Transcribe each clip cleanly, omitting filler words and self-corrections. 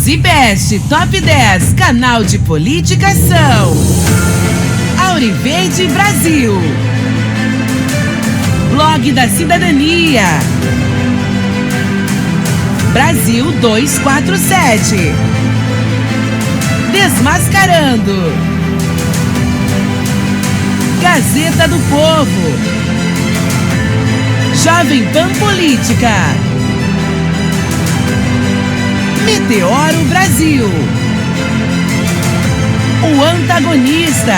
News e Best Top 10, canal de política são Auriverde Brasil, Blog da Cidadania, Brasil 247, Desmascarando, Gazeta do Povo, Jovem Pan Política, Meteoro Brasil, O Antagonista,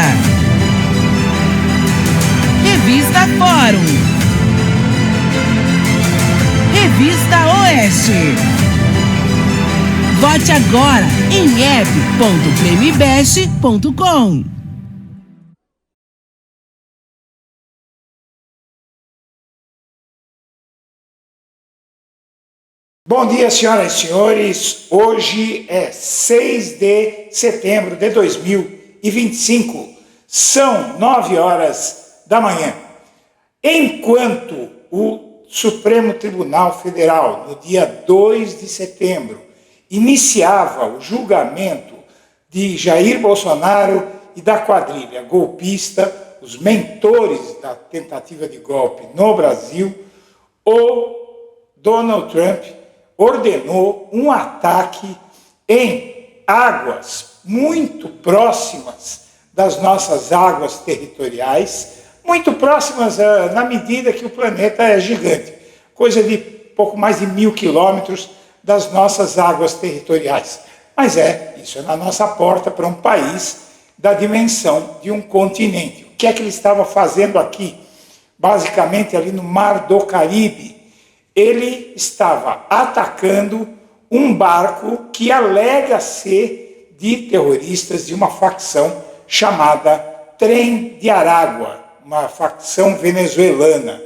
Revista Fórum, Revista Oeste. Vote agora em app.premibest.com. Bom dia, senhoras e senhores. Hoje é 6 de setembro de 2025. São 9 horas da manhã. Enquanto o Supremo Tribunal Federal, no dia 2 de setembro, iniciava o julgamento de Jair Bolsonaro e da quadrilha golpista, os mentores da tentativa de golpe no Brasil, o Donald Trump ordenou um ataque em águas muito próximas das nossas águas territoriais, muito próximas na medida que o planeta é gigante, coisa de pouco mais de 1.000 quilômetros das nossas águas territoriais. Mas isso é na nossa porta para um país da dimensão de um continente. O que é que ele estava fazendo aqui? Basicamente ali no Mar do Caribe. Ele estava atacando um barco que alega ser de terroristas de uma facção chamada Trem de Aragua, uma facção venezuelana,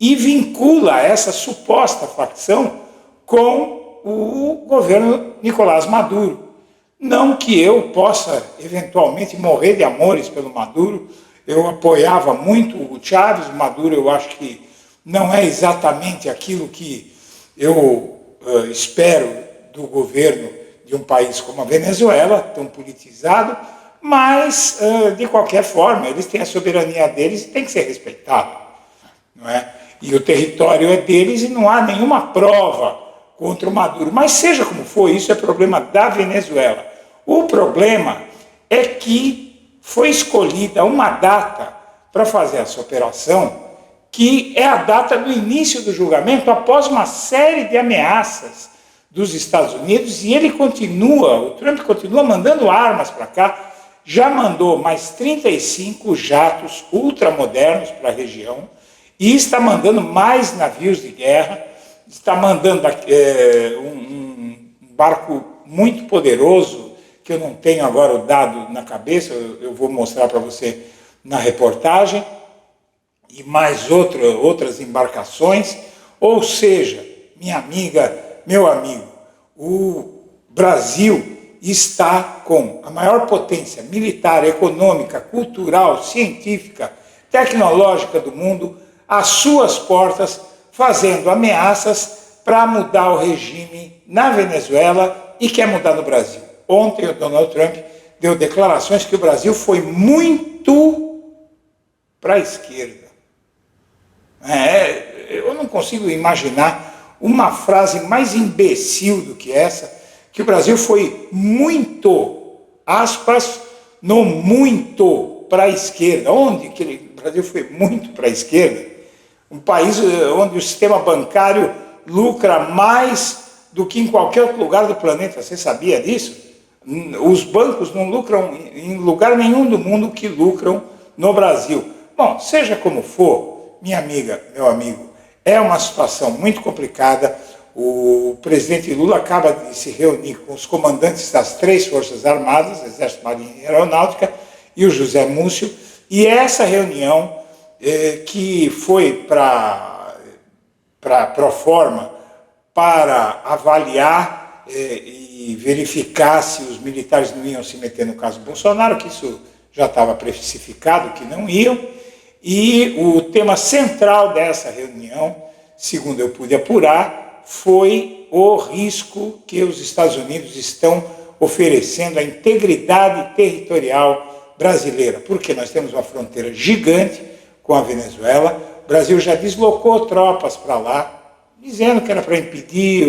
e vincula essa suposta facção com o governo Nicolás Maduro. Não que eu possa eventualmente morrer de amores pelo Maduro, eu apoiava muito o Chávez. O Maduro eu acho que não é exatamente aquilo que eu espero do governo de um país como a Venezuela, tão politizado, mas, de qualquer forma, eles têm a soberania deles e tem que ser respeitado, não é? E o território é deles e não há nenhuma prova contra o Maduro. Mas seja como for, isso é problema da Venezuela. O problema é que foi escolhida uma data para fazer essa operação, que é a data do início do julgamento, após uma série de ameaças dos Estados Unidos, e o Trump continua mandando armas para cá, já mandou mais 35 jatos ultramodernos para a região, e está mandando mais navios de guerra, está mandando um barco muito poderoso, que eu não tenho agora o dado na cabeça, eu vou mostrar para você na reportagem, e mais outras embarcações. Ou seja, minha amiga, meu amigo, o Brasil está com a maior potência militar, econômica, cultural, científica, tecnológica do mundo às suas portas, fazendo ameaças para mudar o regime na Venezuela e quer mudar no Brasil. Ontem o Donald Trump deu declarações que o Brasil foi muito para a esquerda. Eu não consigo imaginar uma frase mais imbecil do que essa, que o Brasil foi muito, aspas, no muito para a esquerda. Onde que o Brasil foi muito para a esquerda? Um país onde o sistema bancário lucra mais do que em qualquer outro lugar do planeta. Você sabia disso? Os bancos não lucram em lugar nenhum do mundo que lucram no Brasil. Bom, seja como for, minha amiga, meu amigo, é uma situação muito complicada. O presidente Lula acaba de se reunir com os comandantes das 3 Forças Armadas, Exército, Marinha e Aeronáutica, e o José Múcio, e essa reunião, que foi pro forma para avaliar e verificar se os militares não iam se meter no caso Bolsonaro, que isso já estava precificado, que não iam. E o tema central dessa reunião, segundo eu pude apurar, foi o risco que os Estados Unidos estão oferecendo à integridade territorial brasileira, porque nós temos uma fronteira gigante com a Venezuela. O Brasil já deslocou tropas para lá, dizendo que era para impedir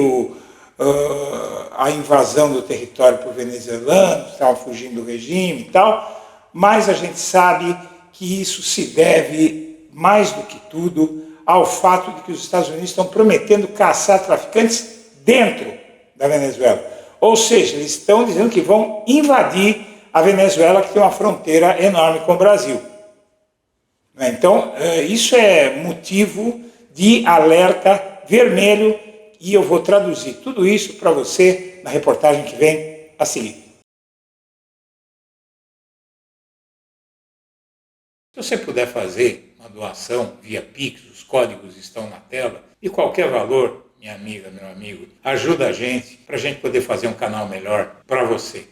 a invasão do território por venezuelanos, estavam fugindo do regime e tal, mas a gente sabe que isso se deve, mais do que tudo, ao fato de que os Estados Unidos estão prometendo caçar traficantes dentro da Venezuela. Ou seja, eles estão dizendo que vão invadir a Venezuela, que tem uma fronteira enorme com o Brasil. Então, isso é motivo de alerta vermelho, e eu vou traduzir tudo isso para você na reportagem que vem a seguir. Se você puder fazer uma doação via Pix, os códigos estão na tela, e qualquer valor, minha amiga, meu amigo, ajuda a gente, para a gente poder fazer um canal melhor para você.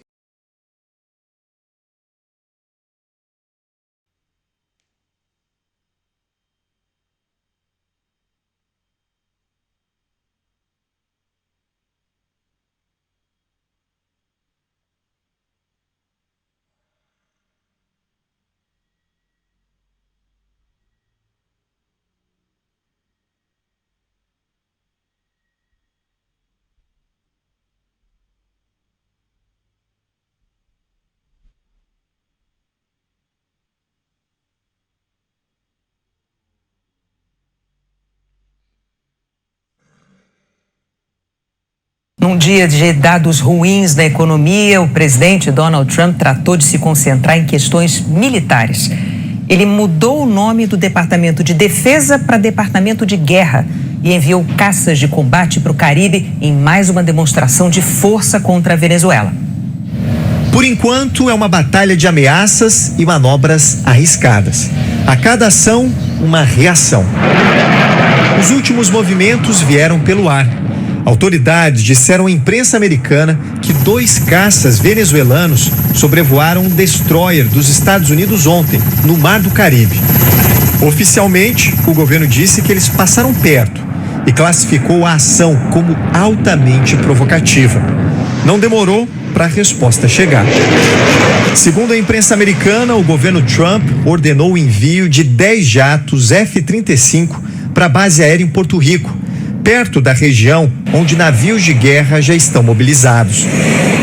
Num dia de dados ruins na economia, o presidente Donald Trump tratou de se concentrar em questões militares. Ele mudou o nome do Departamento de Defesa para Departamento de Guerra e enviou caças de combate para o Caribe em mais uma demonstração de força contra a Venezuela. Por enquanto, é uma batalha de ameaças e manobras arriscadas. A cada ação, uma reação. Os últimos movimentos vieram pelo ar. Autoridades disseram à imprensa americana que 2 caças venezuelanos sobrevoaram um destroyer dos Estados Unidos ontem, no Mar do Caribe. Oficialmente, o governo disse que eles passaram perto e classificou a ação como altamente provocativa. Não demorou para a resposta chegar. Segundo a imprensa americana, o governo Trump ordenou o envio de 10 jatos F-35 para a base aérea em Porto Rico, perto da região onde navios de guerra já estão mobilizados.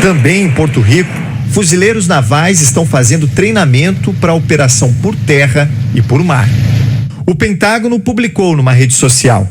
Também em Porto Rico, fuzileiros navais estão fazendo treinamento para operação por terra e por mar. O Pentágono publicou numa rede social: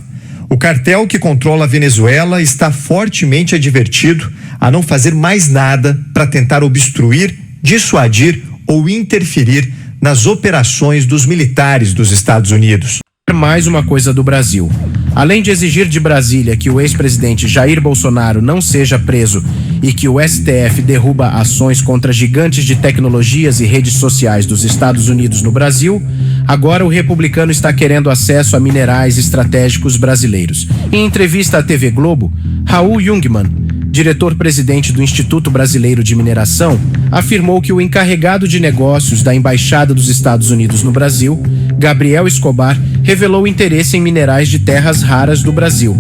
o cartel que controla a Venezuela está fortemente advertido a não fazer mais nada para tentar obstruir, dissuadir ou interferir nas operações dos militares dos Estados Unidos. Mais uma coisa do Brasil. Além de exigir de Brasília que o ex-presidente Jair Bolsonaro não seja preso e que o STF derruba ações contra gigantes de tecnologias e redes sociais dos Estados Unidos no Brasil, agora o republicano está querendo acesso a minerais estratégicos brasileiros. Em entrevista à TV Globo, Raul Jungmann, diretor-presidente do Instituto Brasileiro de Mineração, afirmou que o encarregado de negócios da Embaixada dos Estados Unidos no Brasil, Gabriel Escobar, revelou interesse em minerais de terras raras do Brasil.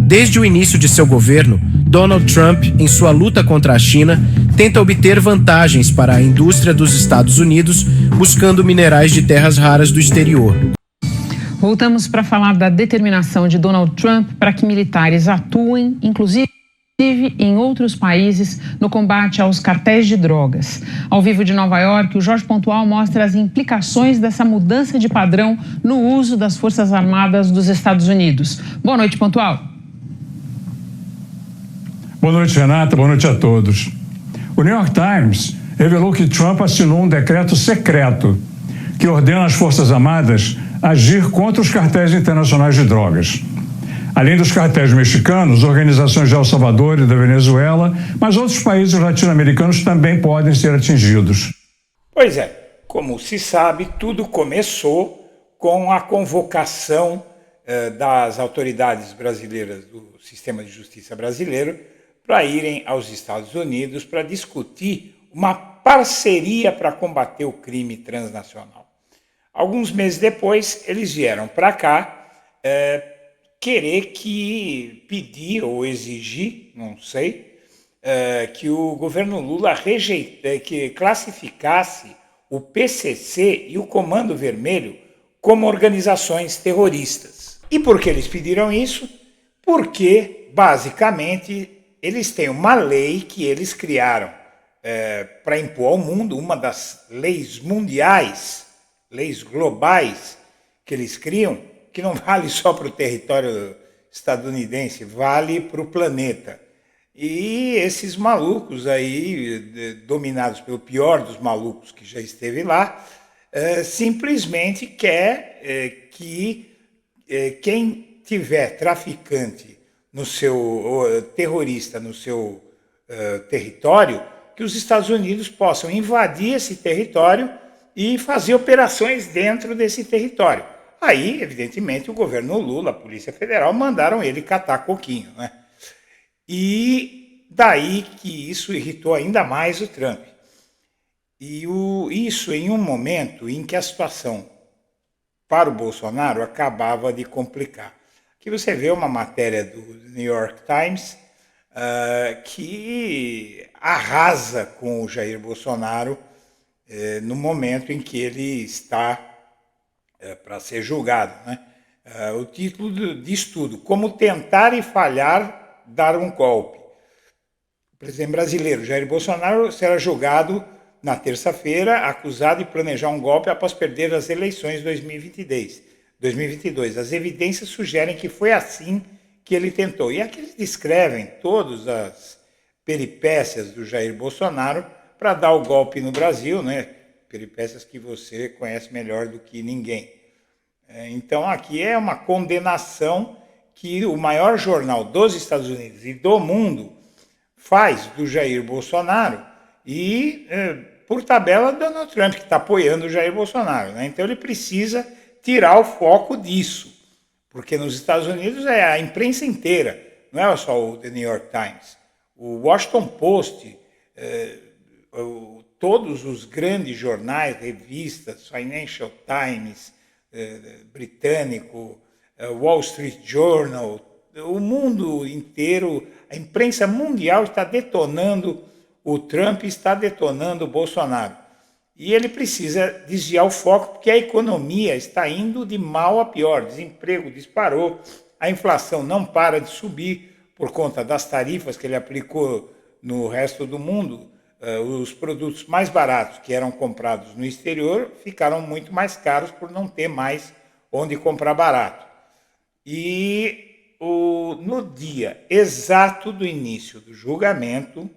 Desde o início de seu governo, Donald Trump, em sua luta contra a China, tenta obter vantagens para a indústria dos Estados Unidos, buscando minerais de terras raras do exterior. Voltamos para falar da determinação de Donald Trump para que militares atuem, inclusive em outros países, no combate aos cartéis de drogas. Ao vivo de Nova York, o Jorge Pontual mostra as implicações dessa mudança de padrão no uso das Forças Armadas dos Estados Unidos. Boa noite, Pontual. Boa noite, Renata. Boa noite a todos. O New York Times revelou que Trump assinou um decreto secreto que ordena às Forças Armadas agir contra os cartéis internacionais de drogas. Além dos cartéis mexicanos, organizações de El Salvador e da Venezuela, mas outros países latino-americanos também podem ser atingidos. Pois é, como se sabe, tudo começou com a convocação das autoridades brasileiras do sistema de justiça brasileiro para irem aos Estados Unidos para discutir uma parceria para combater o crime transnacional. Alguns meses depois, eles vieram para cá querer pedir ou exigir, não sei, que o governo Lula que classificasse o PCC e o Comando Vermelho como organizações terroristas. E por que eles pediram isso? Porque, basicamente, eles têm uma lei que eles criaram para impor ao mundo, uma das leis mundiais, leis globais que eles criam, que não vale só para o território estadunidense, vale para o planeta. E esses malucos aí, dominados pelo pior dos malucos que já esteve lá, simplesmente quer que quem tiver traficante no seu terrorista no seu território, que os Estados Unidos possam invadir esse território e fazer operações dentro desse território. Aí, evidentemente, o governo Lula, a Polícia Federal, mandaram ele catar coquinho, né? E daí que isso irritou ainda mais o Trump. E isso em um momento em que a situação para o Bolsonaro acabava de complicar. Aqui você vê uma matéria do New York Times que arrasa com o Jair Bolsonaro no momento em que ele está para ser julgado, né? O título diz tudo: Como tentar e falhar dar um golpe. O presidente brasileiro Jair Bolsonaro será julgado na terça-feira, acusado de planejar um golpe após perder as eleições de 2022. As evidências sugerem que foi assim que ele tentou. E aqui eles descrevem todas as peripécias do Jair Bolsonaro para dar o golpe no Brasil, né? Peripécias que você conhece melhor do que ninguém. Então aqui é uma condenação que o maior jornal dos Estados Unidos e do mundo faz do Jair Bolsonaro e, por tabela, Donald Trump, que está apoiando o Jair Bolsonaro, né? Então ele precisa tirar o foco disso, porque nos Estados Unidos é a imprensa inteira, não é só o The New York Times, o Washington Post, todos os grandes jornais, revistas, Financial Times, britânico, Wall Street Journal, o mundo inteiro, a imprensa mundial está detonando o Trump, está detonando o Bolsonaro. E ele precisa desviar o foco, porque a economia está indo de mal a pior. O desemprego disparou, a inflação não para de subir por conta das tarifas que ele aplicou no resto do mundo. Os produtos mais baratos que eram comprados no exterior ficaram muito mais caros por não ter mais onde comprar barato. E no dia exato do início do julgamento,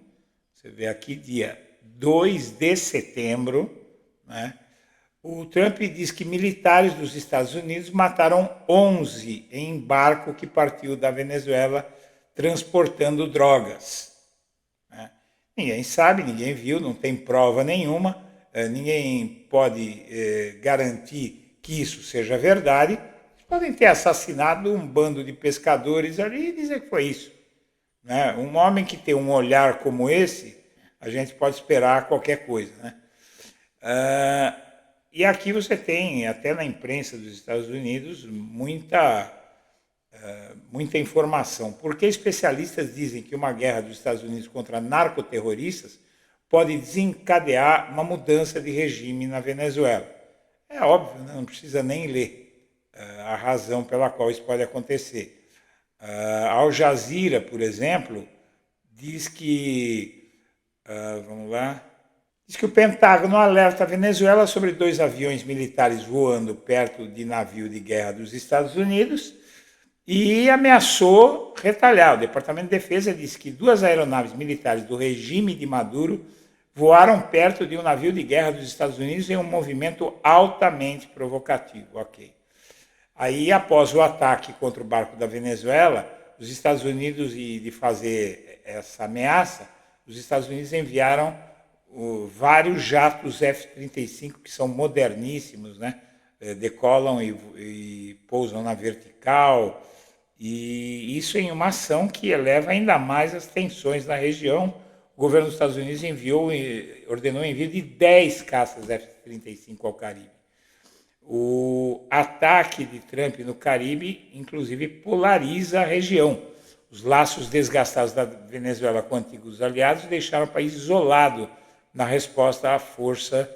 você vê aqui dia 2 de setembro, né, o Trump diz que militares dos Estados Unidos mataram 11 em barco que partiu da Venezuela transportando drogas. Ninguém sabe, ninguém viu, não tem prova nenhuma, ninguém pode garantir que isso seja verdade. Eles podem ter assassinado um bando de pescadores ali e dizer que foi isso, né? Um homem que tem um olhar como esse, a gente pode esperar qualquer coisa, né? E aqui você tem, até na imprensa dos Estados Unidos, muita informação, porque especialistas dizem que uma guerra dos Estados Unidos contra narcoterroristas pode desencadear uma mudança de regime na Venezuela. É óbvio, né? Não precisa nem ler a razão pela qual isso pode acontecer. Al Jazeera, por exemplo, diz que, diz que o Pentágono alerta a Venezuela sobre 2 aviões militares voando perto de navio de guerra dos Estados Unidos e ameaçou retalhar. O Departamento de Defesa disse que 2 aeronaves militares do regime de Maduro voaram perto de um navio de guerra dos Estados Unidos em um movimento altamente provocativo. Ok. Aí, após o ataque contra o barco da Venezuela, os Estados Unidos, e de fazer essa ameaça, os Estados Unidos enviaram vários jatos F-35, que são moderníssimos, né? Decolam e pousam na vertical, e isso em uma ação que eleva ainda mais as tensões na região. O governo dos Estados Unidos ordenou o envio de 10 caças F-35 ao Caribe. O ataque de Trump no Caribe, inclusive, polariza a região. Os laços desgastados da Venezuela com antigos aliados deixaram o país isolado na resposta à força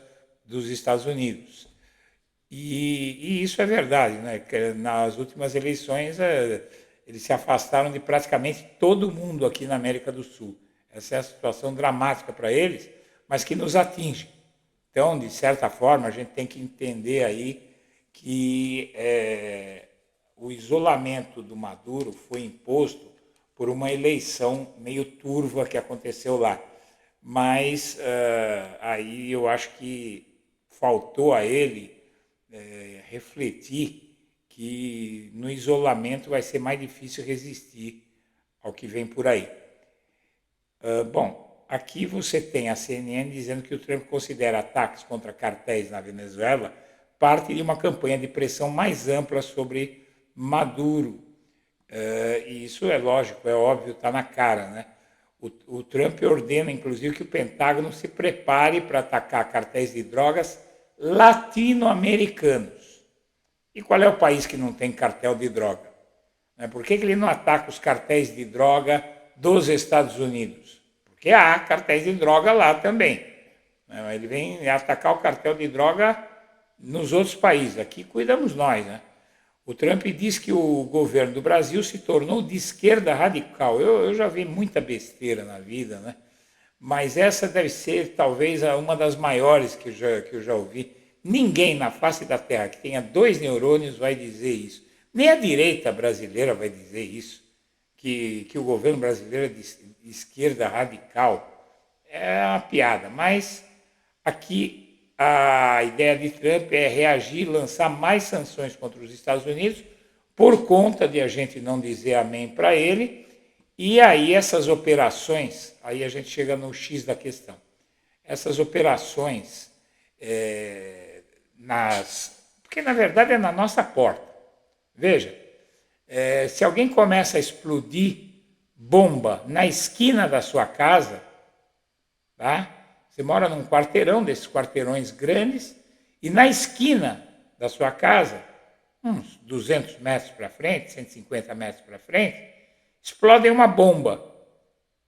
dos Estados Unidos. E isso é verdade, né? Que nas últimas eleições eles se afastaram de praticamente todo mundo aqui na América do Sul. Essa é a situação dramática para eles, mas que nos atinge. Então, de certa forma, a gente tem que entender aí que o isolamento do Maduro foi imposto por uma eleição meio turva que aconteceu lá. Mas aí eu acho que faltou a ele refletir que no isolamento vai ser mais difícil resistir ao que vem por aí. Bom, aqui você tem a CNN dizendo que o Trump considera ataques contra cartéis na Venezuela parte de uma campanha de pressão mais ampla sobre Maduro. E isso é lógico, é óbvio, está na cara, né? O Trump ordena, inclusive, que o Pentágono se prepare para atacar cartéis de drogas latino-americanos. E qual é o país que não tem cartel de droga? Por que ele não ataca os cartéis de droga dos Estados Unidos? Porque há cartéis de droga lá também. Ele vem atacar o cartel de droga nos outros países. Aqui cuidamos nós, né? O Trump diz que o governo do Brasil se tornou de esquerda radical. Eu já vi muita besteira na vida, né? Mas essa deve ser talvez uma das maiores que eu já ouvi. Ninguém na face da Terra que tenha 2 neurônios vai dizer isso. Nem a direita brasileira vai dizer isso, que o governo brasileiro é de esquerda radical. É uma piada, mas aqui a ideia de Trump é reagir, lançar mais sanções contra os Estados Unidos por conta de a gente não dizer amém para ele. E aí essas operações, aí a gente chega no X da questão. Essas operações, porque na verdade é na nossa porta. Veja, se alguém começa a explodir bomba na esquina da sua casa, tá? Você mora num quarteirão, desses quarteirões grandes, e na esquina da sua casa, uns 200 metros para frente, 150 metros para frente, explode uma bomba.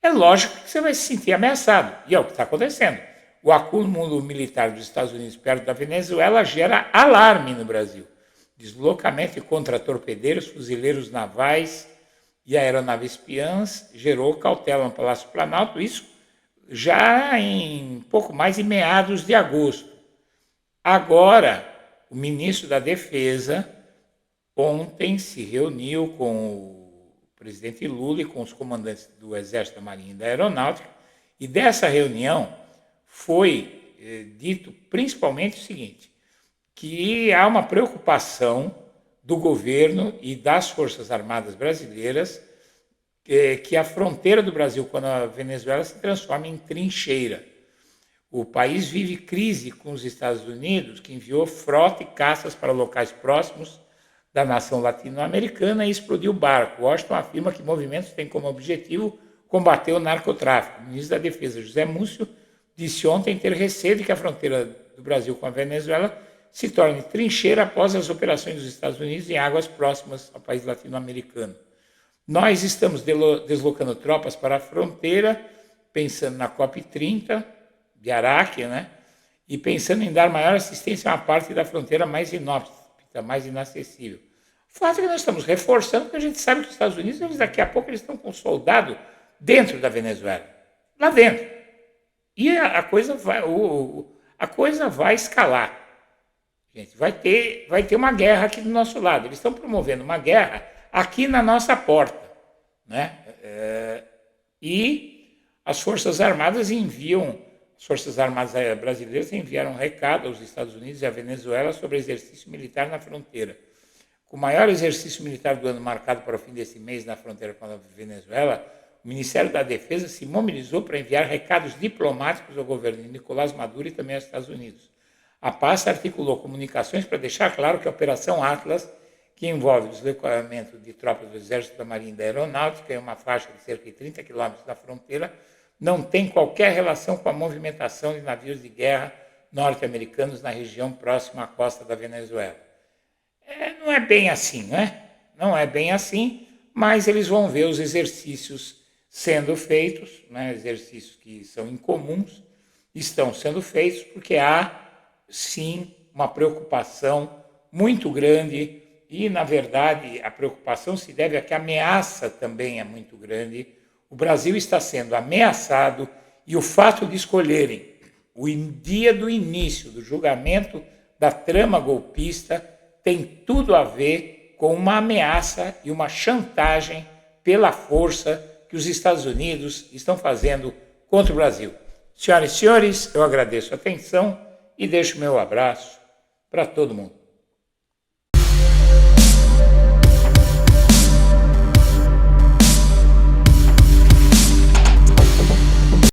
É lógico que você vai se sentir ameaçado, e é o que está acontecendo. O acúmulo militar dos Estados Unidos perto da Venezuela gera alarme no Brasil. Deslocamento de contra-torpedeiros, fuzileiros navais e aeronaves espiãs gerou cautela no Palácio Planalto, isso já em pouco mais de meados de agosto. Agora, o ministro da Defesa ontem se reuniu com o presidente Lula e com os comandantes do Exército, da Marinha e da Aeronáutica, e dessa reunião foi dito principalmente o seguinte, que há uma preocupação do governo e das Forças Armadas brasileiras que a fronteira do Brasil com a Venezuela se transforme em trincheira. O país vive crise com os Estados Unidos, que enviou frota e caças para locais próximos da nação latino-americana e explodiu o barco. Washington afirma que movimentos têm como objetivo combater o narcotráfico. O ministro da Defesa, José Múcio, disse ontem ter receio de que a fronteira do Brasil com a Venezuela se torne trincheira após as operações dos Estados Unidos em águas próximas ao país latino-americano. Nós estamos deslocando tropas para a fronteira, pensando na COP30 de Araque, né? E pensando em dar maior assistência a uma parte da fronteira mais inóspita, mais inacessível. O fato é que nós estamos reforçando, porque a gente sabe que os Estados Unidos, daqui a pouco, eles estão com um soldado dentro da Venezuela, lá dentro. E a coisa vai escalar. Gente, vai ter uma guerra aqui do nosso lado. Eles estão promovendo uma guerra aqui na nossa porta, né? E as Forças Armadas brasileiras enviaram um recado aos Estados Unidos e à Venezuela sobre exercício militar na fronteira. Com o maior exercício militar do ano marcado para o fim desse mês na fronteira com a Venezuela, o Ministério da Defesa se mobilizou para enviar recados diplomáticos ao governo de Nicolás Maduro e também aos Estados Unidos. A pasta articulou comunicações para deixar claro que a Operação Atlas, que envolve o deslocamento de tropas do Exército, da Marinha e da Aeronáutica em uma faixa de cerca de 30 quilômetros da fronteira, não tem qualquer relação com a movimentação de navios de guerra norte-americanos na região próxima à costa da Venezuela. Não é bem assim, né? Não é bem assim, mas eles vão ver os exercícios sendo feitos, né? Exercícios que são incomuns, estão sendo feitos porque há, sim, uma preocupação muito grande e, na verdade, a preocupação se deve a que a ameaça também é muito grande. O Brasil está sendo ameaçado e o fato de escolherem o dia do início do julgamento da trama golpista tem tudo a ver com uma ameaça e uma chantagem pela força que os Estados Unidos estão fazendo contra o Brasil. Senhoras e senhores, eu agradeço a atenção e deixo meu abraço para todo mundo.